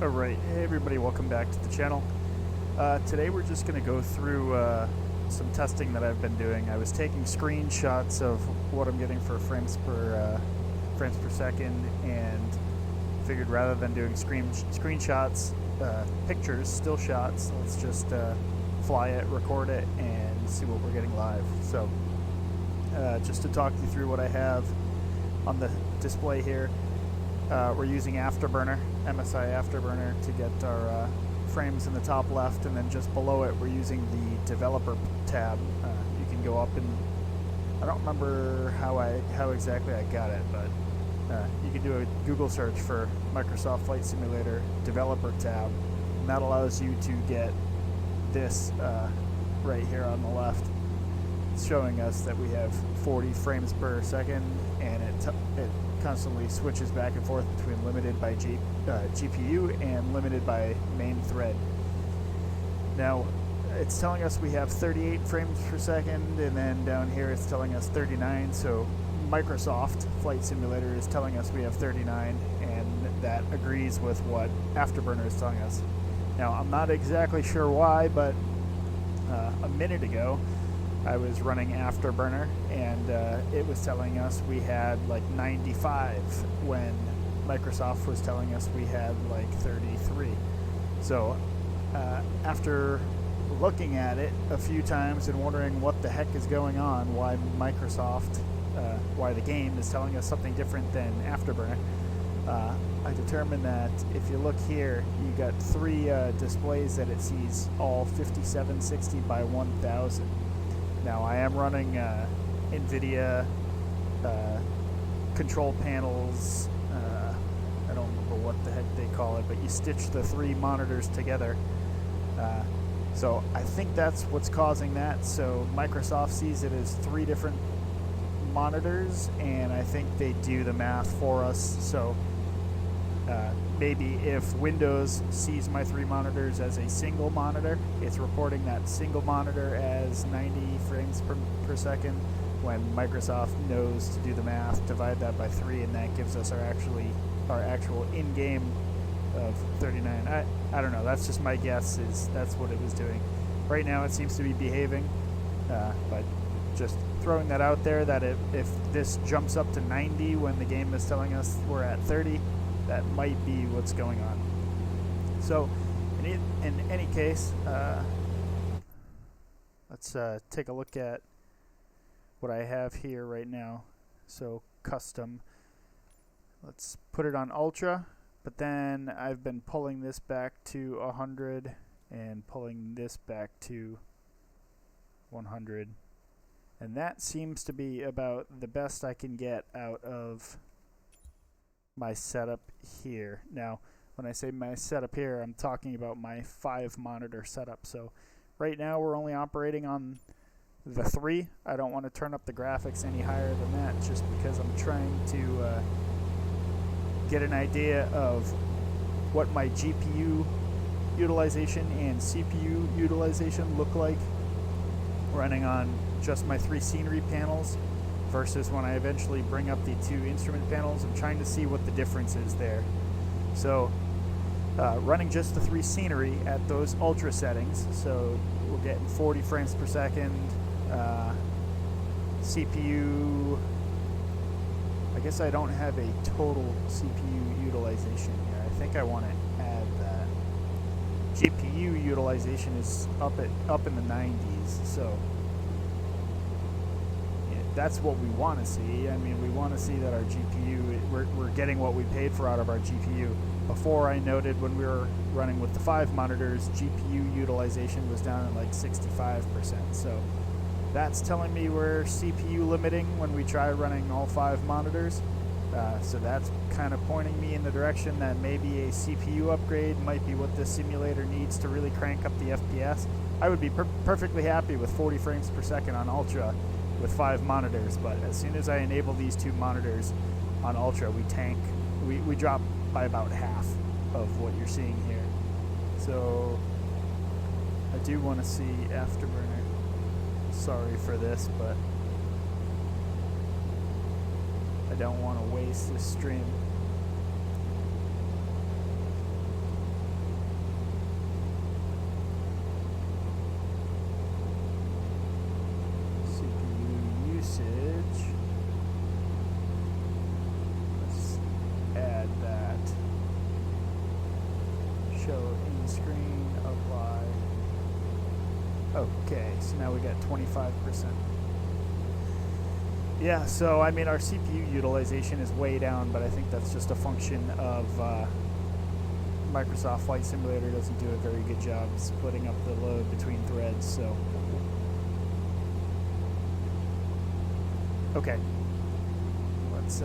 Alright, hey everybody, welcome back to the channel. Today we're just going to go through some testing that I've been doing. I was taking screenshots of what I'm getting for frames per second, and figured rather than doing screenshots, pictures, still shots, let's just fly it, record it, and see what we're getting live. So, just to talk you through what I have on the display here. We're using Afterburner, MSI Afterburner, to get our frames in the top left, and then just below it we're using the developer tab. You can go up and I don't remember how exactly I got it, but you can do a Google search for Microsoft Flight Simulator developer tab, and that allows you to get this right here on the left. It's showing us that we have 40 frames per second, and it constantly switches back and forth between limited by GPU and limited by main thread. Now, it's telling us we have 38 frames per second, and then down here it's telling us 39, so Microsoft Flight Simulator is telling us we have 39, and that agrees with what Afterburner is telling us. Now, I'm not exactly sure why, but a minute ago I was running Afterburner, and it was telling us we had like 95 when Microsoft was telling us we had like 33. So after looking at it a few times and wondering what the heck is going on, why Microsoft, why the game is telling us something different than Afterburner, I determined that if you look here, you got three displays that it sees, all 5760 by 1000. Now, I am running NVIDIA control panels. I don't remember what the heck they call it, but you stitch the three monitors together. So I think that's what's causing that. So Microsoft sees it as three different monitors, and I think they do the math for us. So maybe if Windows sees my three monitors as a single monitor, it's reporting that single monitor as 90 frames per second, when Microsoft knows to do the math, divide that by 3, and that gives us our actual in-game of 39. I don't know, that's just my guess, is that's what it was doing. Right now it seems to be behaving, but just throwing that out there, that if this jumps up to 90 when the game is telling us we're at 30, that might be what's going on. So, in any case, let's take a look at what I have here right now. So, custom. Let's put it on Ultra, but then I've been pulling this back to 100 and pulling this back to 100. And that seems to be about the best I can get out of my setup here. Now, when I say my setup here, I'm talking about my 5 monitor setup. So right now we're only operating on the 3. I don't want to turn up the graphics any higher than that, just because I'm trying to get an idea of what my GPU utilization and CPU utilization look like running on just my 3 scenery panels versus when I eventually bring up the 2 instrument panels. I'm trying to see what the difference is there. So running just the 3 scenery at those ultra settings, so we're getting 40 frames per second. CPU, I guess I don't have a total CPU utilization here. I think I want to add that. GPU utilization is up in the 90s, so that's what we want to see. I mean, we want to see that our GPU, we're getting what we paid for out of our GPU. Before, I noted when we were running with the 5 monitors, GPU utilization was down at like 65%. So that's telling me we're CPU limiting when we try running all 5 monitors. So that's kind of pointing me in the direction that maybe a CPU upgrade might be what this simulator needs to really crank up the FPS. I would be perfectly happy with 40 frames per second on Ultra with 5 monitors, but as soon as I enable these 2 monitors on Ultra, we tank. We drop by about half of what you're seeing here. So I do want to see Afterburner. Sorry for this, but I don't want to waste this stream. screen, apply. Okay, so now we got 25%. Yeah, so I mean our CPU utilization is way down, but I think that's just a function of Microsoft Flight Simulator doesn't do a very good job splitting up the load between threads, so. Okay, let's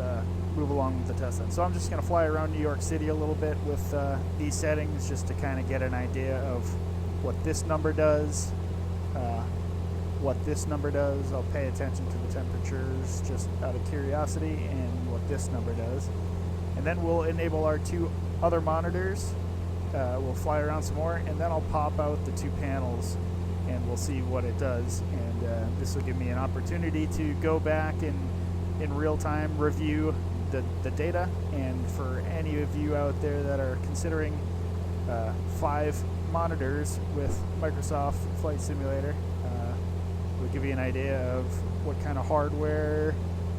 move along with the test then. So I'm just going to fly around New York City a little bit with these settings just to kind of get an idea of what this number does, what this number does. I'll pay attention to the temperatures just out of curiosity, and what this number does. And then we'll enable our two other monitors. We'll fly around some more, and then I'll pop out the two panels and we'll see what it does. And this will give me an opportunity to go back and in real time review the data. And for any of you out there that are considering 5 monitors with Microsoft Flight Simulator, we'll give you an idea of what kind of hardware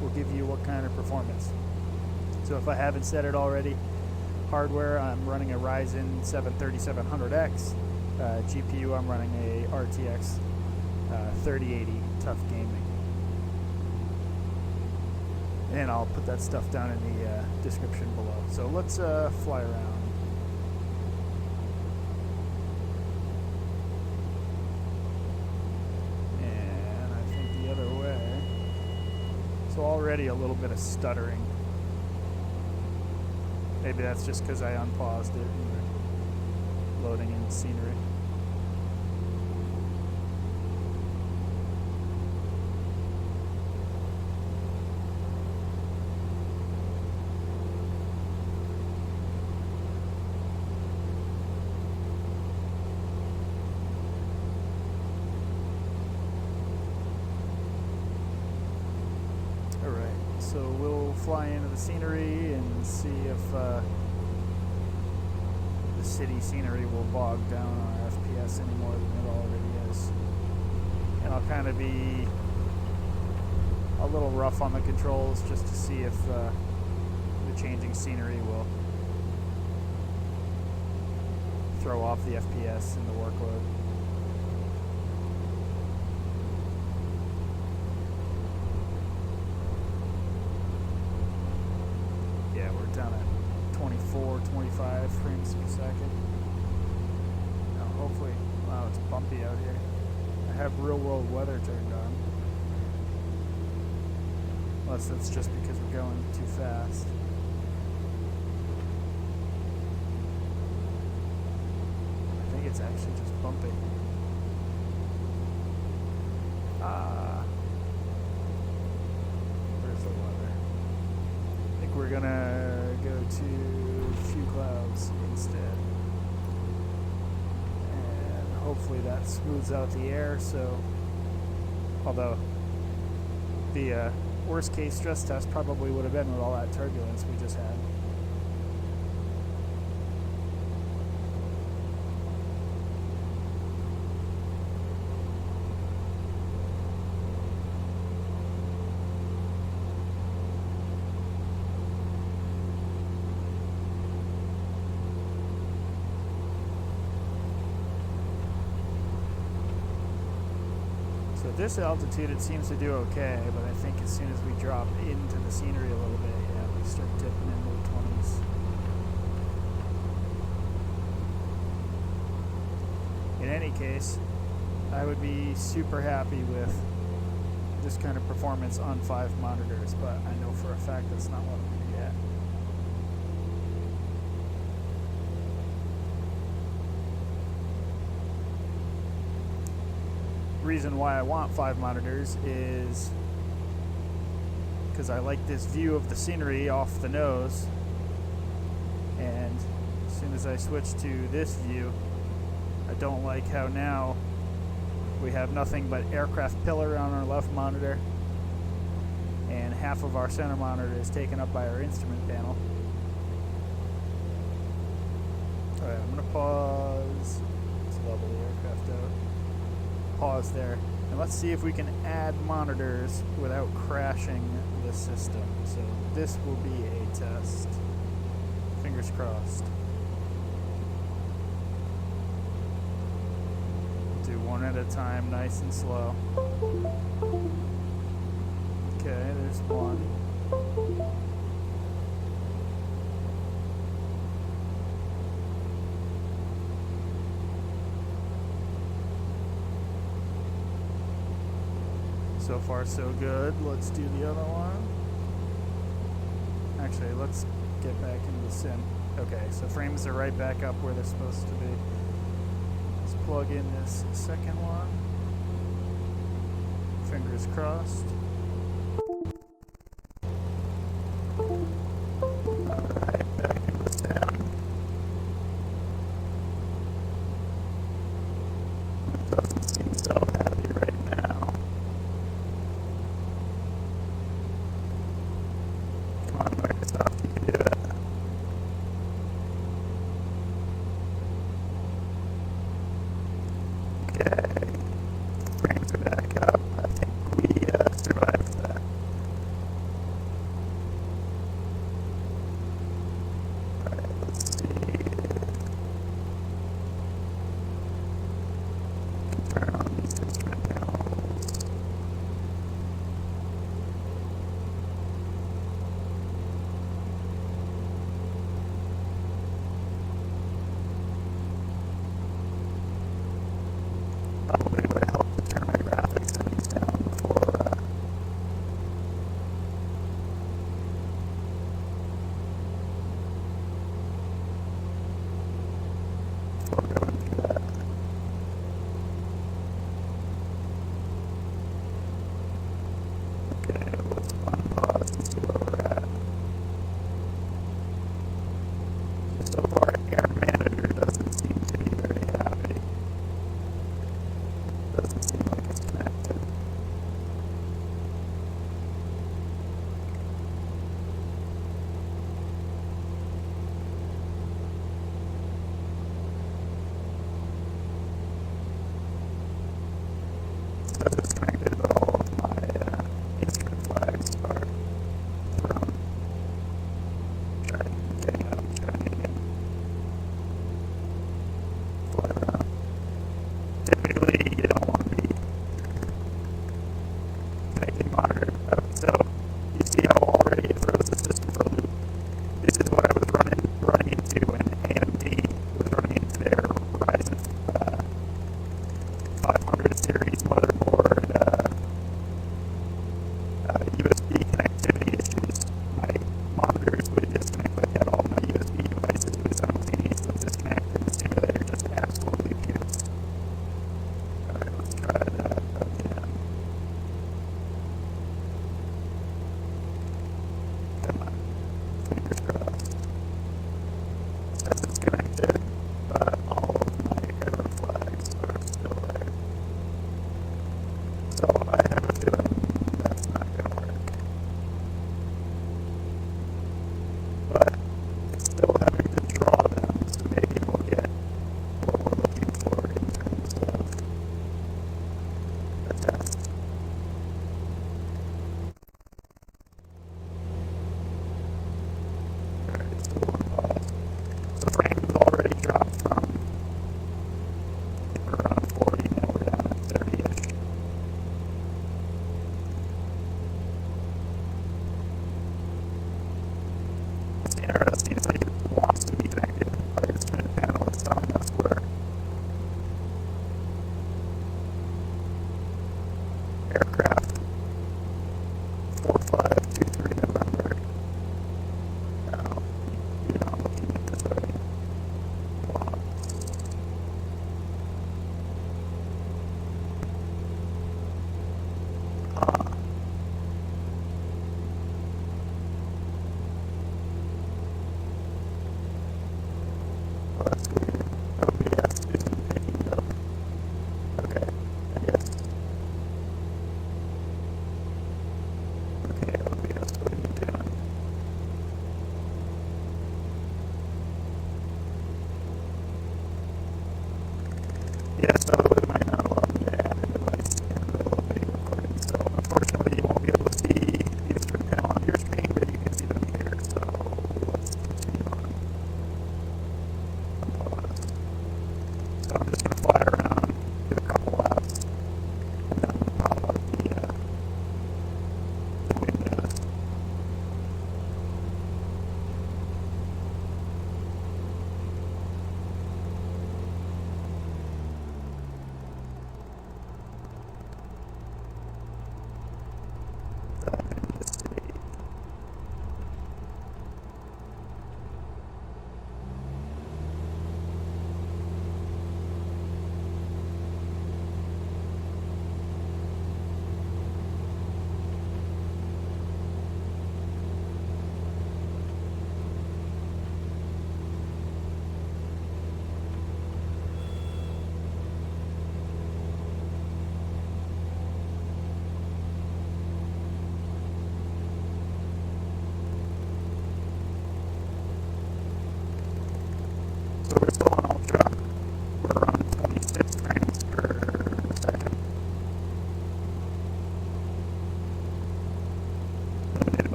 will give you what kind of performance. So if I haven't said it already, hardware, I'm running a Ryzen 3780X. GPU, I'm running a RTX 3080 TUF Gaming. And I'll put that stuff down in the description below. So let's fly around. And I think the other way. So already a little bit of stuttering. Maybe that's just because I unpaused it and we're loading in scenery. So we'll fly into the scenery and see if the city scenery will bog down our FPS any more than it already is. And I'll kind of be a little rough on the controls just to see if the changing scenery will throw off the FPS and the workload. Down at 24, 25 frames per second. Now hopefully, wow, it's bumpy out here. I have real world weather turned on. Unless that's just because we're going too fast. I think it's actually just bumpy. Where's the weather? I think we're gonna go to few clouds instead, and hopefully that smooths out the air. So although the worst case stress test probably would have been with all that turbulence we just had. So at this altitude it seems to do okay, but I think as soon as we drop into the scenery a little bit, yeah, we start dipping into the 20s. In any case, I would be super happy with this kind of performance on 5 monitors, but I know for a fact that's not what I'm going to get. Reason why I want 5 monitors is because I like this view of the scenery off the nose, and as soon as I switch to this view, I don't like how now we have nothing but aircraft pillar on our left monitor, and half of our center monitor is taken up by our instrument panel. Alright, I'm going to pause. Let's level the aircraft out. Pause there, and let's see if we can add monitors without crashing the system. So this will be a test. Fingers crossed. do one at a time, nice and slow. Okay, there's one. So far so good. Let's do the other one. Actually, let's get back into the sim. Okay, so frames are right back up where they're supposed to be. Let's plug in this second one. Fingers crossed. Alright, back into the sim. It doesn't seem so happy right now. Come on, Microsoft, you can do it. Okay, frames are back up. I think we survived that. Alright, let's see. Turn on these instrument panels. Probably would help to turn my graphics settings down before going through that. Okay, let's unpause and see where we're at. So far, Air Manager doesn't seem to be very happy. Doesn't seem like it's connected. So disconnected, but all of my instrument flags are thrown. Try getting up, trying again. Fly around. Typically, you don't want to be connecting monitor. So you see how already it throws the system for a loop. This is what I was running into when AMD was running into their Ryzen 500 series motherboard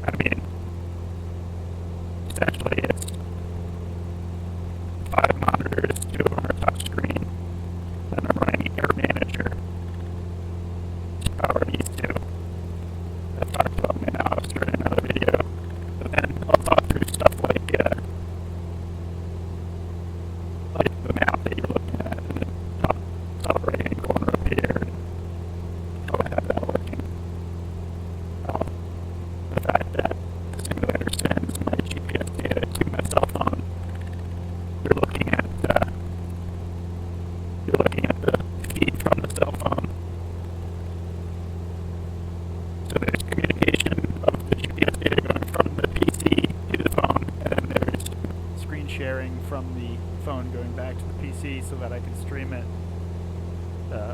I mean, essentially it's 5 monitors, 2 of them are touch screen, and I'm running Air Manager to power these two. I've talked about them now, I've started another video. But then I'll talk through stuff like the map that you're looking at in the top right hand corner up here, and how I have that working. The fact that the simulator sends my GPS data to my cell phone. You're looking at the feed from the cell phone. So there's communication of the GPS data going from the PC to the phone, and then there's Screen sharing from the phone going back to the PC so that I can stream it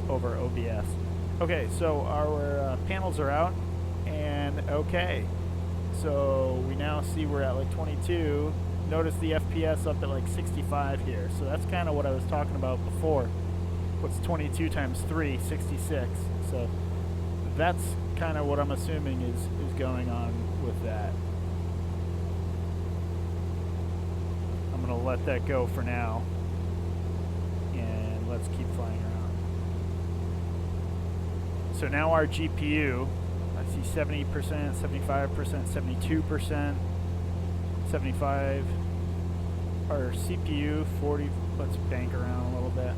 over OBS. Okay, so our panels are out, and okay. So we now see we're at like 22. Notice the FPS up at like 65 here. So that's kind of what I was talking about before. What's 22 times 3? 66. So that's kind of what I'm assuming is going on with that. I'm going to let that go for now. And let's keep flying around. So now our GPU, I see 70%, 75%, 72%, 75. Our CPU, 40. Let's bank around a little bit.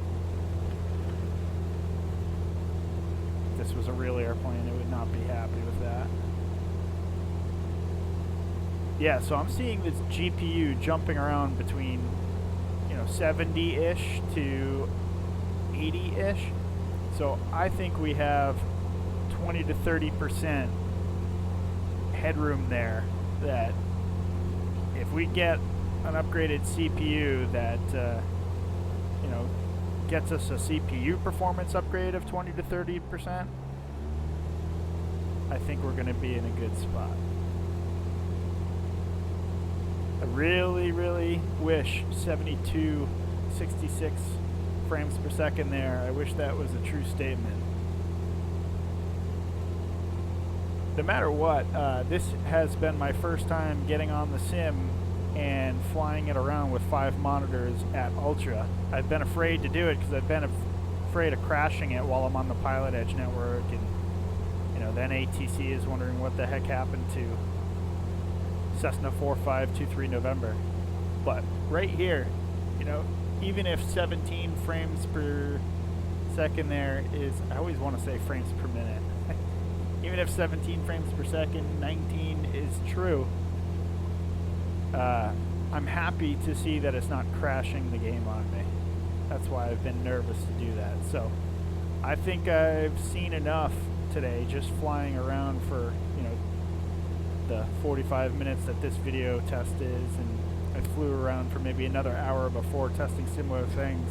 If this was a real airplane, it would not be happy with that. Yeah, so I'm seeing this GPU jumping around between, 70-ish to 80-ish. So I think we have 20 to 30% headroom there that if we get an upgraded CPU that, gets us a CPU performance upgrade of 20 to 30%, I think we're going to be in a good spot. I really, really wish 72, 66 frames per second there. I wish that was a true statement. No matter what, this has been my first time getting on the sim and flying it around with 5 monitors at Ultra. I've been afraid to do it because I've been afraid of crashing it while I'm on the Pilot Edge network, and then ATC is wondering what the heck happened to Cessna 4523 November. But right here, even if 17 frames per second there is, I always want to say frames per minute. Even if 17 frames per second, 19 is true, I'm happy to see that it's not crashing the game on me. That's why I've been nervous to do that. So I think I've seen enough today just flying around for, the 45 minutes that this video test is, and I flew around for maybe another hour before testing similar things.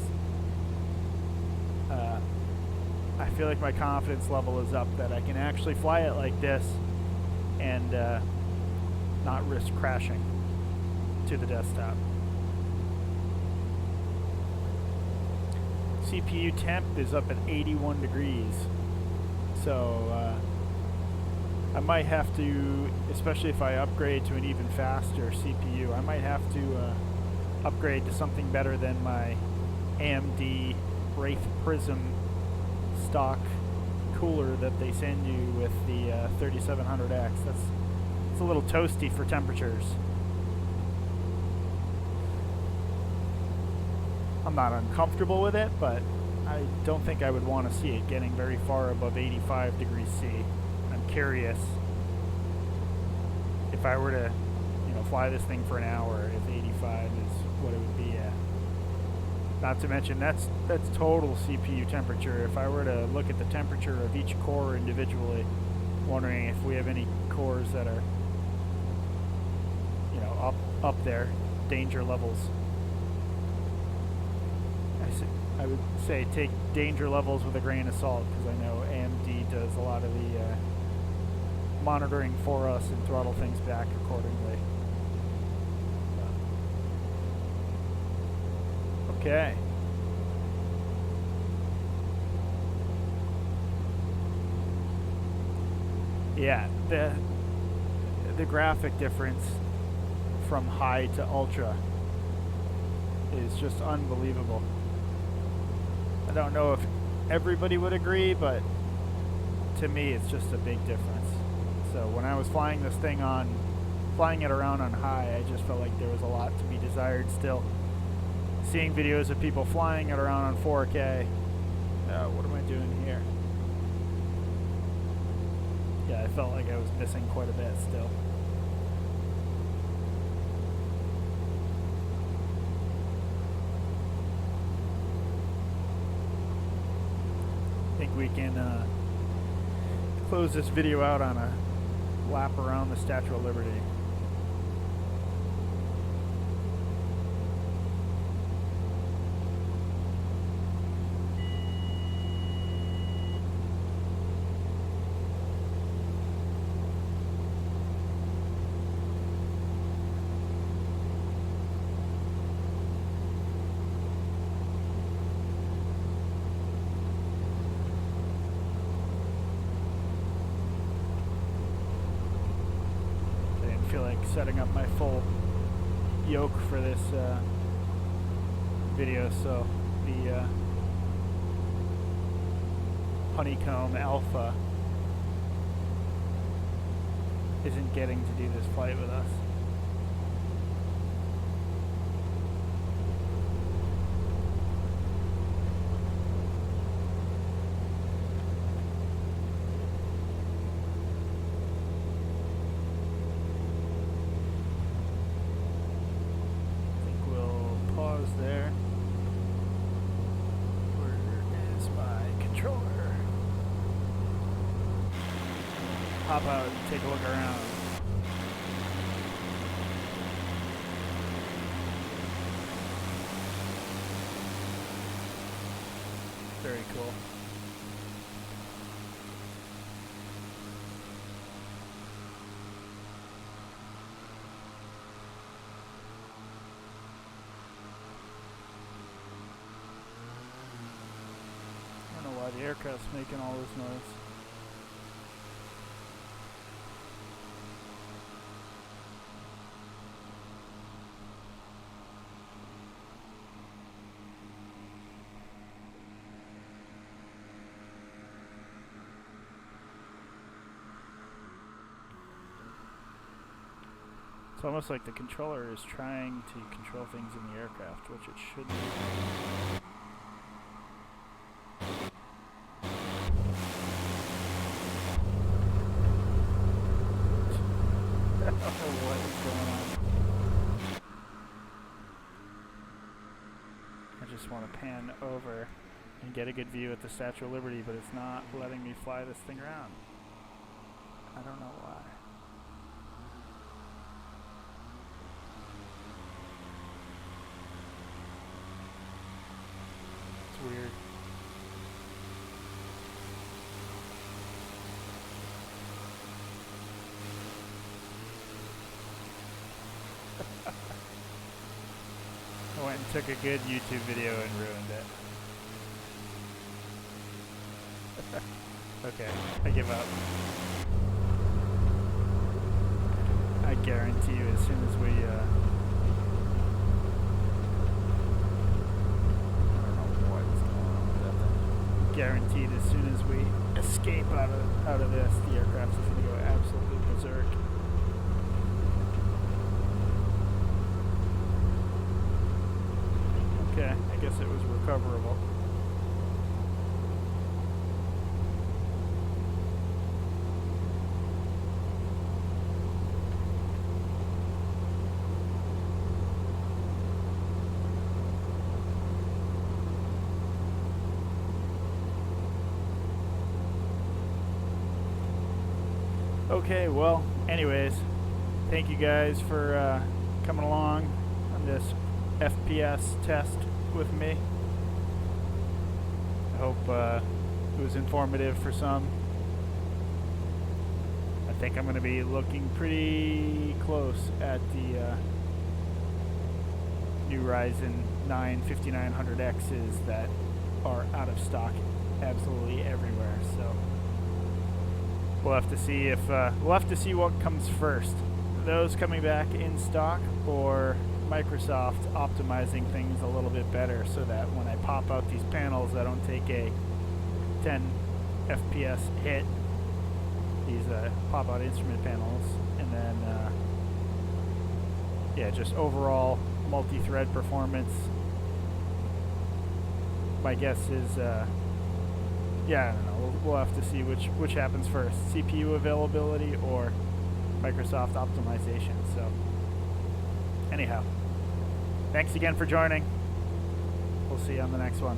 I feel like my confidence level is up that I can actually fly it like this and not risk crashing to the desktop. CPU temp is up at 81 degrees. So I might have to, especially if I upgrade to an even faster CPU, I might have to upgrade to something better than my AMD Wraith Prism stock cooler that they send you with the 3700X. It's a little toasty for temperatures. I'm not uncomfortable with it, but I don't think I would want to see it getting very far above 85 degrees C. I'm curious if I were to, fly this thing for an hour, if 85 is what it would be at. Not to mention, that's total CPU temperature. If I were to look at the temperature of each core individually, wondering if we have any cores that are, up there, danger levels. I would say take danger levels with a grain of salt, because I know AMD does a lot of the monitoring for us and throttle things back accordingly. Okay. Yeah, the graphic difference from high to ultra is just unbelievable. I don't know if everybody would agree, but to me it's just a big difference. So when I was flying this thing flying it around on high, I just felt like there was a lot to be desired still. Seeing videos of people flying it around on 4K, what am I doing here? Yeah, I felt like I was missing quite a bit still. I think we can close this video out on a lap around the Statue of Liberty. Setting up my full yoke for this video, so the Honeycomb Alpha isn't getting to do this flight with us. Hop out and take a look around. Very cool. I don't know why the aircraft's making all this noise. It's almost like the controller is trying to control things in the aircraft, which it shouldn't be. I don't know what is going on. I just want to pan over and get a good view at the Statue of Liberty, but it's not letting me fly this thing around. I don't know why. Weird. I went and took a good YouTube video and ruined it. Okay, I give up. I guarantee you as soon as we guaranteed as soon as we escape out of this, the aircraft is going to go absolutely berserk. Okay, I guess it was recoverable. Okay, well, anyways, thank you guys for coming along on this FPS test with me. I hope it was informative for some. I think I'm going to be looking pretty close at the new Ryzen 9 5900Xs that are out of stock absolutely everywhere. So we'll have to see if what comes first. Those coming back in stock, or Microsoft optimizing things a little bit better so that when I pop out these panels, I don't take a 10 FPS hit. These pop out instrument panels, and then yeah, just overall multi-thread performance. My guess is yeah, I don't know. We'll have to see which happens first: CPU availability or Microsoft optimization. So anyhow, thanks again for joining. We'll see you on the next one.